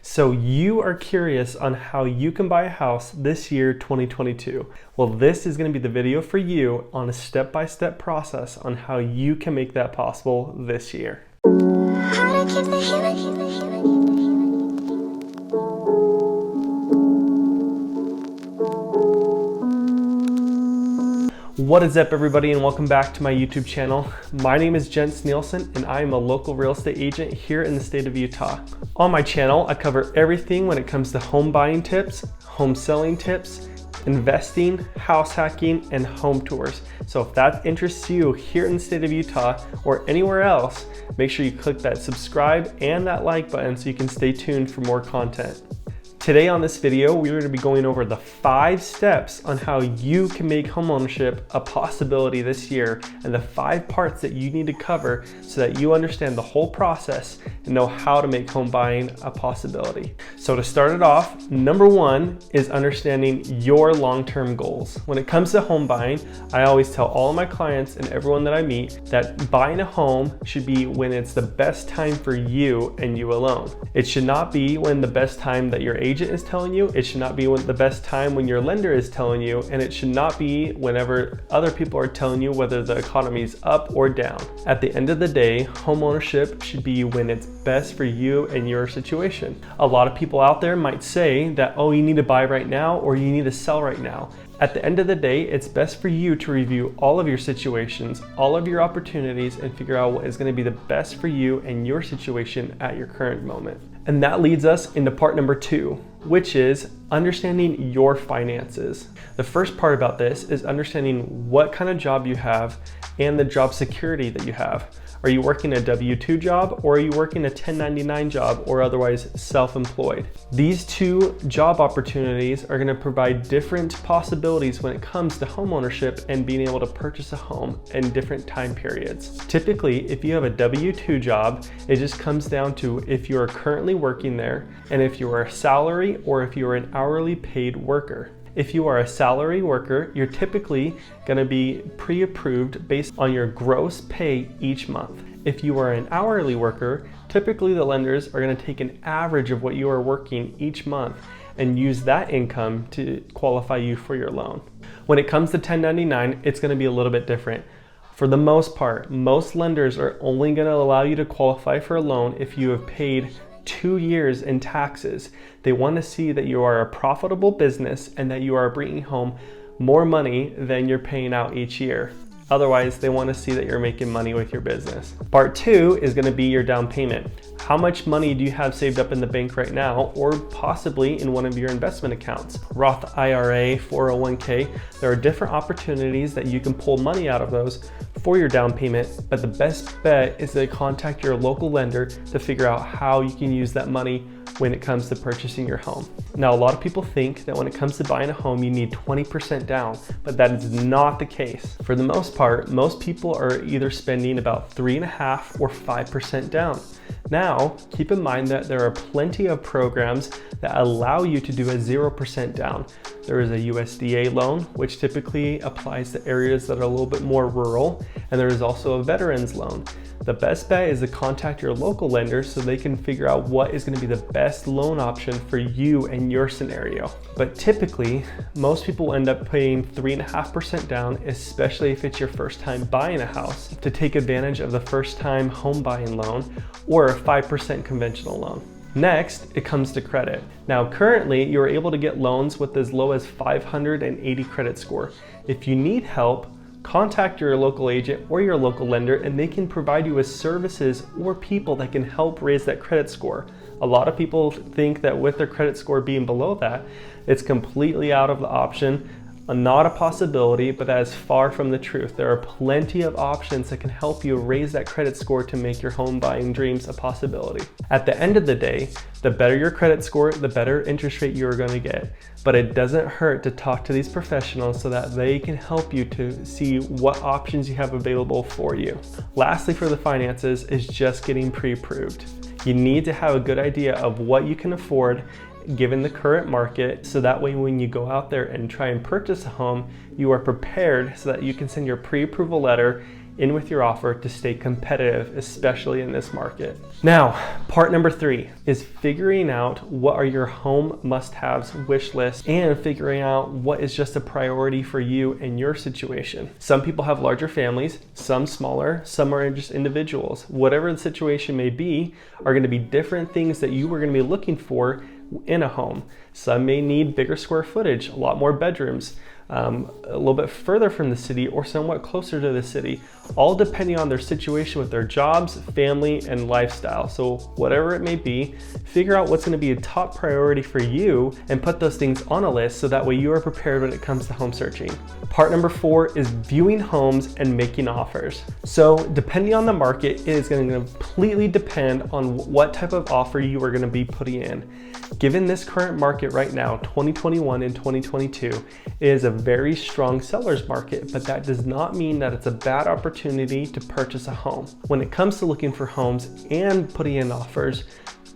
So you are curious on how you can buy a house this year, 2022. Well, this is going to be the video for you on a step-by-step process on how you can make that possible this year. What is up, everybody, and welcome back to my YouTube channel. My name is Nielsen, and I am a local real estate agent here in the state of Utah. On my channel, I cover everything when it comes to home buying tips, home selling tips, investing, house hacking, and home tours. So if that interests you here in the state of Utah or anywhere else, make sure you click that subscribe and that like button so you can stay tuned for more content. Today on this video, we're going to be going over the 5 steps on how you can make homeownership a possibility this year, and the 5 parts that you need to cover so that you understand the whole process and know how to make home buying a possibility. So to start it off, number 1 is understanding your long-term goals. When it comes to home buying, I always tell all of my clients and everyone that I meet that buying a home should be when it's the best time for you and you alone. It should not be when the best time that your agent is telling you. It should not be when the best time when your lender is telling you, and it should not be whenever other people are telling you whether the economy is up or down. At the end of the day, home ownership should be when it's best for you and your situation. A lot of people out there might say that, oh, you need to buy right now or you need to sell right now. At the end of the day, it's best for you to review all of your situations, all of your opportunities, and figure out what is going to be the best for you and your situation at your current moment. And that leads us into part number 2, which is understanding your finances. The first part about this is understanding what kind of job you have and the job security that you have. Are you working a W-2 job, or are you working a 1099 job, or otherwise self-employed? These 2 job opportunities are going to provide different possibilities when it comes to home ownership and being able to purchase a home in different time periods. Typically, if you have a W-2 job, it just comes down to if you are currently working there and if you are a salary or if you are an hourly paid worker. If you are a salary worker, you're typically going to be pre-approved based on your gross pay each month. If you are an hourly worker, typically the lenders are going to take an average of what you are working each month and use that income to qualify you for your loan. When it comes to 1099, it's going to be a little bit different. For the most part, most lenders are only going to allow you to qualify for a loan if you have paid 2 years in taxes. They want to see that you are a profitable business and that you are bringing home more money than you're paying out each year. Otherwise, they want to see that you're making money with your business. Part 2 is going to be your down payment. How much money do you have saved up in the bank right now, or possibly in one of your investment accounts? Roth IRA, 401k, there are different opportunities that you can pull money out of those for your down payment, but the best bet is to contact your local lender to figure out how you can use that money when it comes to purchasing your home. Now, a lot of people think that when it comes to buying a home, you need 20% down, but that is not the case. For the most part, most people are either spending about 3.5% or 5% down. Now, keep in mind that there are plenty of programs that allow you to do a 0% down. There is a USDA loan, which typically applies to areas that are a little bit more rural, and there is also a veterans loan. The best bet is to contact your local lender so they can figure out what is going to be the best loan option for you and your scenario. But typically, most people end up paying 3.5% down, especially if it's your first time buying a house, to take advantage of the first time home buying loan or a 5% conventional loan. Next, it comes to credit. Now, currently, you're able to get loans with as low as 580 credit score. If you need help, contact your local agent or your local lender, and they can provide you with services or people that can help raise that credit score. A lot of people think that with their credit score being below that, it's completely out of the option. Not a possibility, but that is far from the truth. There are plenty of options that can help you raise that credit score to make your home buying dreams a possibility. At the end of the day, the better your credit score, the better interest rate you're going to get. But it doesn't hurt to talk to these professionals so that they can help you to see what options you have available for you. Lastly, for the finances is just getting pre-approved. You need to have a good idea of what you can afford given the current market, so that way when you go out there and try and purchase a home, you are prepared so that you can send your pre-approval letter in with your offer to stay competitive, especially in this market. Now, part number 3 is figuring out what are your home must-haves wish list and figuring out what is just a priority for you and your situation. Some people have larger families, some smaller, some are just individuals. Whatever the situation may be, are going to be different things that you are going to be looking for in a home. Some may need bigger square footage, a lot more bedrooms, a little bit further from the city or somewhat closer to the city, all depending on their situation with their jobs, family, and lifestyle. So whatever it may be, figure out what's going to be a top priority for you and put those things on a list so that way you are prepared when it comes to home searching. Part number 4 is viewing homes and making offers. So depending on the market, it is going to completely depend on what type of offer you are going to be putting in. Given this current market right now, 2021 and 2022, it is a very strong seller's market, but that does not mean that it's a bad opportunity to purchase a home. When it comes to looking for homes and putting in offers,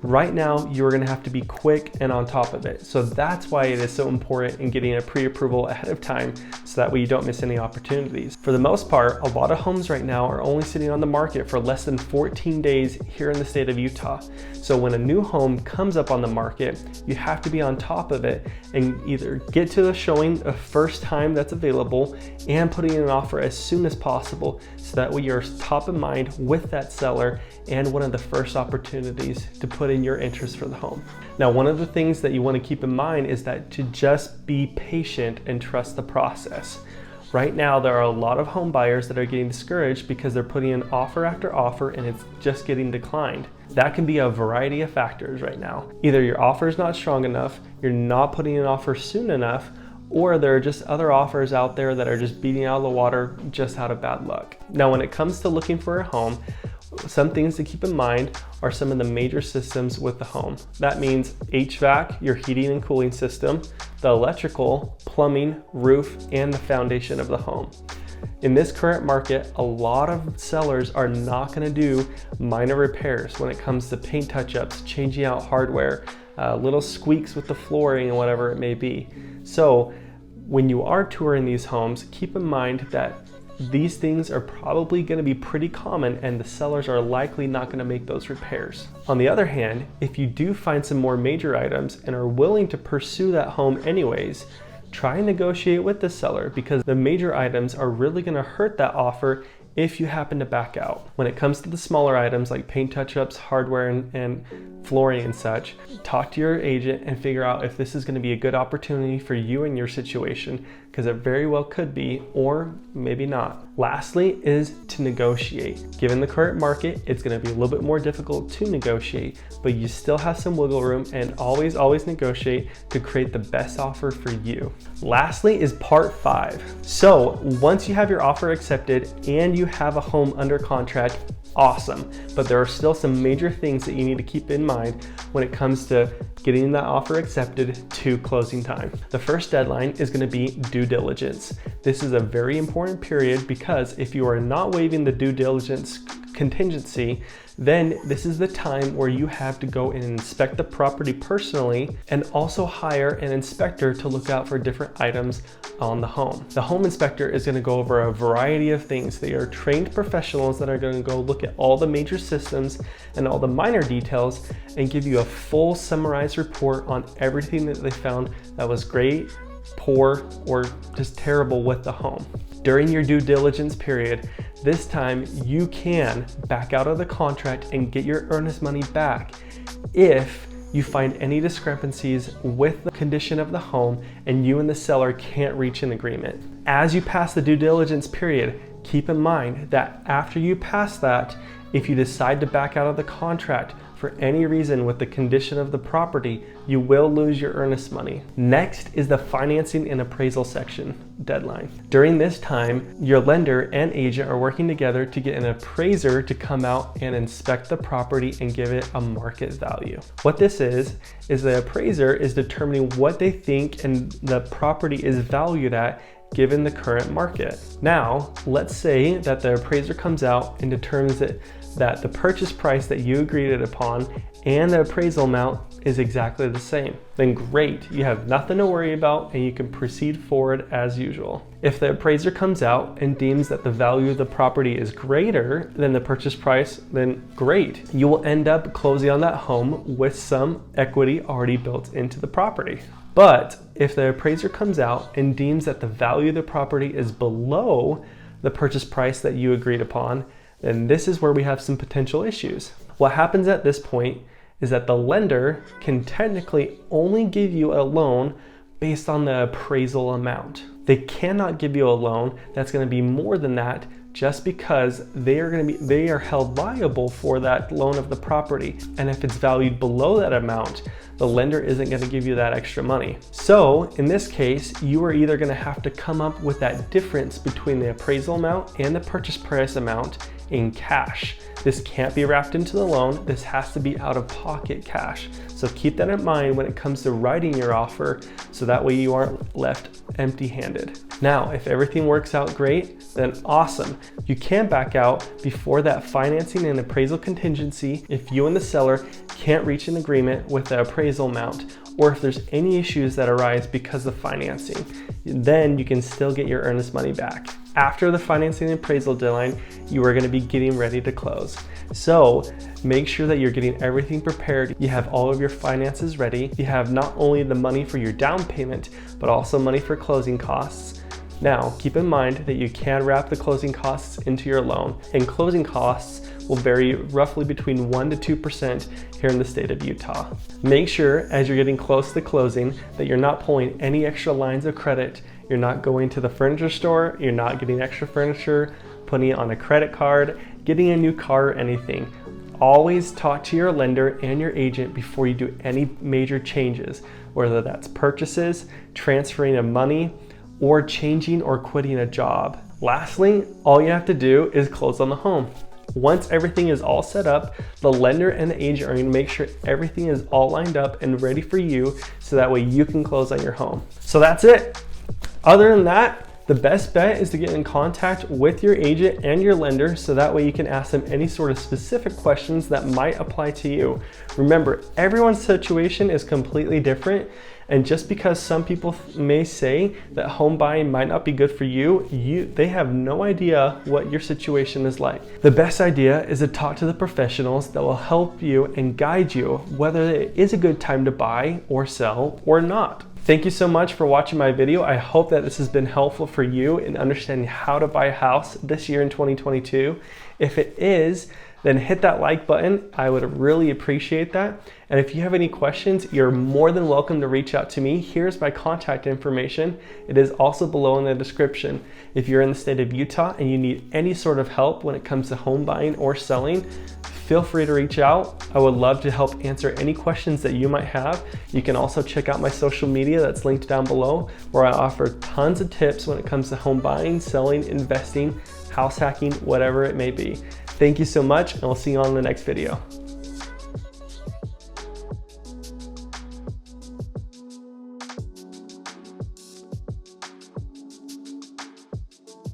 right now you're going to have to be quick and on top of it. So that's why it is so important in getting a pre-approval ahead of time so that way you don't miss any opportunities. For the most part, a lot of homes right now are only sitting on the market for less than 14 days here in the state of Utah. So when a new home comes up on the market, you have to be on top of it and either get to the showing the first time that's available and putting in an offer as soon as possible so that way you're top of mind with that seller and one of the first opportunities to put in your interest for the home. Now, one of the things that you want to keep in mind is that to just be patient and trust the process. Right now, there are a lot of home buyers that are getting discouraged because they're putting in offer after offer and it's just getting declined. That can be a variety of factors right now. Either your offer is not strong enough, you're not putting an offer soon enough, or there are just other offers out there that are just beating out of the water just out of bad luck. Now, when it comes to looking for a home, some things to keep in mind are some of the major systems with the home. That means HVAC, your heating and cooling system, the electrical, plumbing, roof, and the foundation of the home. In this current market, a lot of sellers are not going to do minor repairs when it comes to paint touch-ups, changing out hardware, little squeaks with the flooring and whatever it may be. So when you are touring these homes, keep in mind that these things are probably going to be pretty common and the sellers are likely not going to make those repairs. On the other hand, if you do find some more major items and are willing to pursue that home anyways, try and negotiate with the seller because the major items are really going to hurt that offer if you happen to back out. When it comes to the smaller items like paint touch-ups, hardware, and flooring and such, talk to your agent and figure out if this is going to be a good opportunity for you and your situation, because it very well could be, or maybe not. Lastly is to negotiate. Given the current market, it's going to be a little bit more difficult to negotiate, but you still have some wiggle room and always negotiate to create the best offer for you. Lastly is part 5. So once you have your offer accepted and you have a home under contract, awesome, but there are still some major things that you need to keep in mind when it comes to getting that offer accepted to closing time. The first deadline is going to be due diligence. This is a very important period because if you are not waiving the due diligence contingency, then this is the time where you have to go and inspect the property personally and also hire an inspector to look out for different items on the home. The home inspector is going to go over a variety of things. They are trained professionals that are going to go look at all the major systems and all the minor details and give you a full summarized report on everything that they found that was great, poor, or just terrible with the home. During your due diligence period, this time you can back out of the contract and get your earnest money back if you find any discrepancies with the condition of the home and you and the seller can't reach an agreement. As you pass the due diligence period, keep in mind that after you pass that, if you decide to back out of the contract for any reason with the condition of the property, you will lose your earnest money. Next is the financing and appraisal section deadline. During this time, your lender and agent are working together to get an appraiser to come out and inspect the property and give it a market value. What this is the appraiser is determining what they think and the property is valued at given the current market. Now, let's say that the appraiser comes out and determines that the purchase price that you agreed upon and the appraisal amount is exactly the same, then great, you have nothing to worry about and you can proceed forward as usual. If the appraiser comes out and deems that the value of the property is greater than the purchase price, then great. You will end up closing on that home with some equity already built into the property. But if the appraiser comes out and deems that the value of the property is below the purchase price that you agreed upon, then this is where we have some potential issues. What happens at this point is that the lender can technically only give you a loan based on the appraisal amount. They cannot give you a loan that's going to be more than that, just because they are held liable for that loan of the property. And if it's valued below that amount, the lender isn't going to give you that extra money. So in this case, you are either going to have to come up with that difference between the appraisal amount and the purchase price amount in cash. This can't be wrapped into the loan. This has to be out of pocket cash. So keep that in mind when it comes to writing your offer, so that way you aren't left empty-handed. Now, if everything works out great, then awesome. You can back out before that financing and appraisal contingency if you and the seller can't reach an agreement with the appraisal amount, or if there's any issues that arise because of financing, then you can still get your earnest money back. After the financing and appraisal deadline, you are going to be getting ready to close. So make sure that you're getting everything prepared. You have all of your finances ready. You have not only the money for your down payment, but also money for closing costs. Now, keep in mind that you can wrap the closing costs into your loan, and closing costs will vary roughly between 1% to 2% here in the state of Utah. Make sure as you're getting close to closing that you're not pulling any extra lines of credit. You're not going to the furniture store, you're not getting extra furniture, putting it on a credit card, getting a new car or anything. Always talk to your lender and your agent before you do any major changes, whether that's purchases, transferring of money, or changing or quitting a job. Lastly, all you have to do is close on the home. Once everything is all set up, the lender and the agent are going to make sure everything is all lined up and ready for you, so that way you can close on your home. So that's it. Other than that, the best bet is to get in contact with your agent and your lender, so that way you can ask them any sort of specific questions that might apply to you. Remember, everyone's situation is completely different, and just because some people may say that home buying might not be good for you, they have no idea what your situation is like. The best idea is to talk to the professionals that will help you and guide you whether it is a good time to buy or sell or not. Thank you so much for watching my video. I hope that this has been helpful for you in understanding how to buy a house this year in 2022. If it is, then hit that like button. I would really appreciate that. And if you have any questions, you're more than welcome to reach out to me. Here's my contact information. It is also below in the description. If you're in the state of Utah and you need any sort of help when it comes to home buying or selling, feel free to reach out. I would love to help answer any questions that you might have. You can also check out my social media that's linked down below, where I offer tons of tips when it comes to home buying, selling, investing, house hacking, whatever it may be. Thank you so much, and I'll see you on the next video.